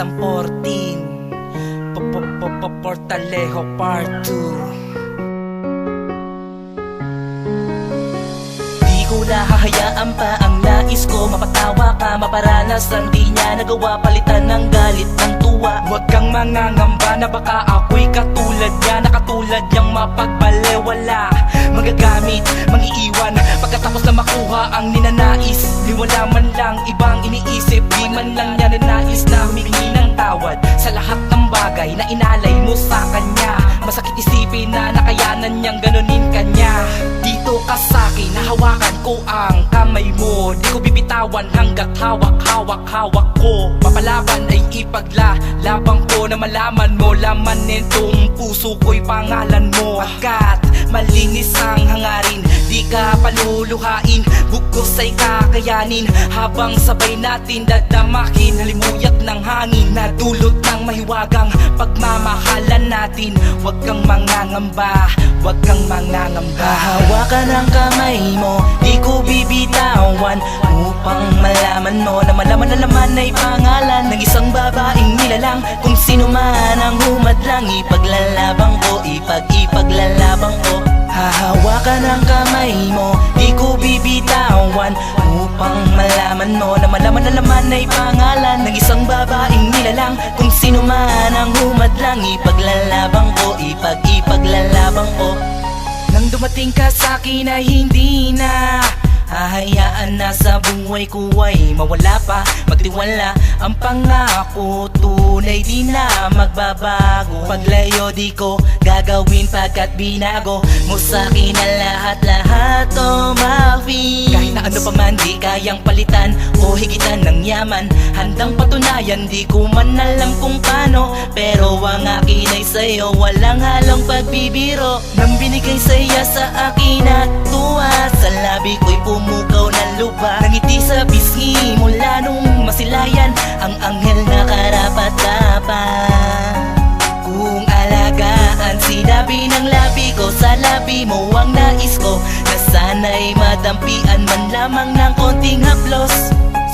Isang 14 Portalejo Part 2. Di ko nahahayaan pa ang nais ko, mapatawa ka, maparanas ang di niya nagawa, palitan ng galit ng tuwa. Huwag kang mangangamba na baka ako'y katulad niya, na katulad niyang mapagbalewala, magagamit, mangiiwan, pagkatapos na makuha ang ninanais. Di wala man lang ibang iniisip, di man lang niya ninais na humingi ng tawad sa lahat ng bagay na inalay mo sa kanya. Masakit isipin na nakayanan niyang ganunin kanya. Dito ka sa'kin, nahawakan ko ang kamay mo, di ko bibitawan hanggat hawak ko. Mapalaban ay ipaglalaban ko, na malaman mo laman nitong puso ko'y pangalan mo. Pagkat malinis ang hangarin, di ka paluluhain, bugos ay kakayanin, habang sabay natin dadamakin halimuyat ng hangin na dulot ng mahiwagang pagmamahalan natin. Huwag kang mangangamba, huwag kang mangangamba. Hahawakan ang kamay mo, di ko bibitawan, upang malaman mo na malaman na laman ay pangalan ng isang babaeng nilalang. Kung sino man ang humadlang, ipaglalabang ko, ipaglalabang ko. Hahawakan ang kamay mo, di ko bibitawan, upang malaman mo na malaman na laman ay pangalan ng isang babaeng nilalang. Kung sino man ang humadlang, ipaglalabang ko, ipaglalabang ko. Nang dumating ka sa'kin ay hindi na hahayaan na sa buhay ko ay mawala pa, magtiwala. Ang pangako tunay di na magbabago, paglayo di ko gagawin pagkat binago mo sa'kin na lahat o mafi. Kahit na ano pa man di kayang palitan o higitan ng yaman, handang patunayan di ko man alam kung paano, pero ang akin ay sa'yo, walang halong pagbibiro. Nang binigay saya sa akin at tuwa, sa labi ko'y pumukaw na lupa, nangiti sa pisngi mula nung masilayan ang anghel na karapat-dapat. Kung alagaan, sinabi ng labi ko, sa labi mo ang nais ko, na sana'y madampian man lamang ng konting haplos.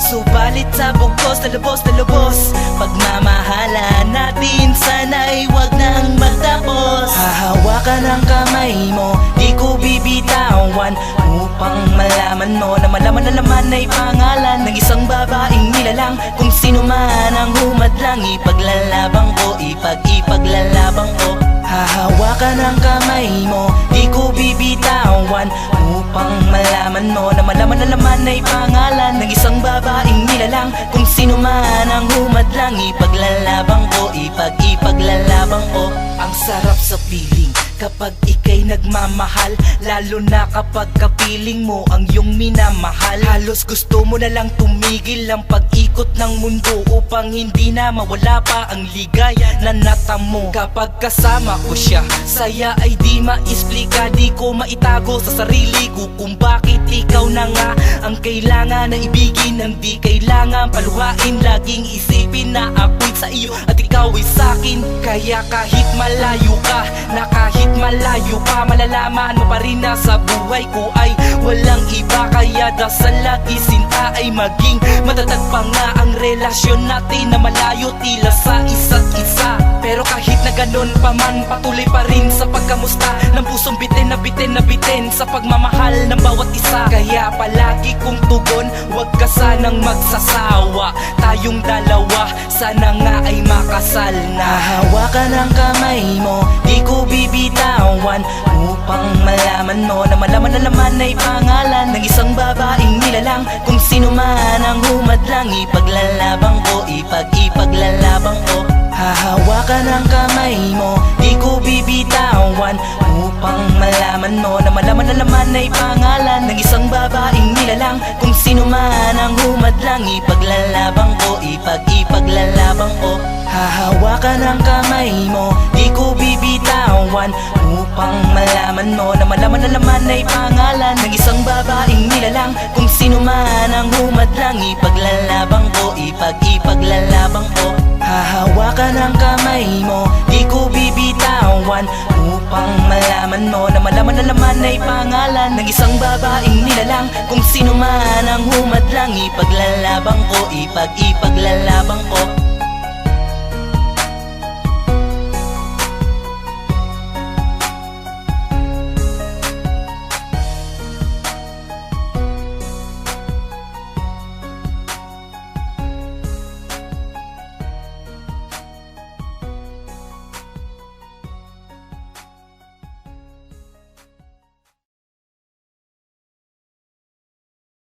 Subalit sa bugos na lubos, pagmamahalan natin sana'y wag nang magtapos. Hahawakan ang kamay mo, di ko bibitawan, upang malaman mo na malaman na laman ay pangalan ng isang babaeng nilalang. Kung sino man ang humadlang, ipaglalabang ko, ipaglalabang ko. Hahawakan ang kamay mo, di ko bibitawan, upang malaman mo na malaman na laman ay pangalan ng isang babaeng nilalang. Kung sino man ang humadlang, ipaglalabang ko, ipaglalabang ko. Ang sarap sa piling kapag ika'y nagmamahal, lalo na kapag kapiling mo ang iyong minamahal. Halos gusto mo na lang tumigil ang pag-ikot ng mundo, upang hindi na mawala pa ang ligaya na natamo. Kapag kasama ko siya, saya ay di maisplika, di ko maitago sa sarili ko kung bakit ikaw na nga ang kailangan na ibigin. Hindi kailangan paluhain, laging isipin na ako'y sa iyo at ikaw ay sa'kin. Kaya kahit malayo ka, na kahit malayo pa, malalaman mo pa rin na sa buhay ko ay walang iba. Kaya dasal lagi sinta ay maging matatag pa nga ang relasyon natin, na malayo tila sa isa't isa. Pero kahit na ganon pa man, patuloy pa rin sa pagkamusta ng pusong bitin na bitin sa pagmamahal ng bawat isa. Kaya palagi kong tugon, huwag ka sanang magsasawa, tayong dalawa sana nga ay makasal na. Hahawakan ang kamay mo, di ko bibitawan, upang malaman mo na malaman na laman ay pangalan ng isang babaeng nilalang. Kung sino man ang humadlang, ipaglalabang ko, ipaglalabang ko. Hahawakan ang kamay mo, di ko bibitawan, upang malaman mo na malaman na laman ay pangalan ng isang babaeng nilalang. Kung sino man ang humadlang, ipaglalabang ko, ipaglalabang ko. Hahawakan ang kamay mo, di ko bibitawan, upang malaman mo na malaman na laman ay pangalan ng isang babaeng nilalang. Kung sino man ang humadlang, ipaglalabang ko, ipaglalabang ko. Hahawakan ang kamay mo, di ko bibitawan, upang malaman mo na malaman na laman ay pangalan ng isang babaeng nilalang. Kung sino man ang humadlang, ipaglalabang ko, ipaglalabang ko.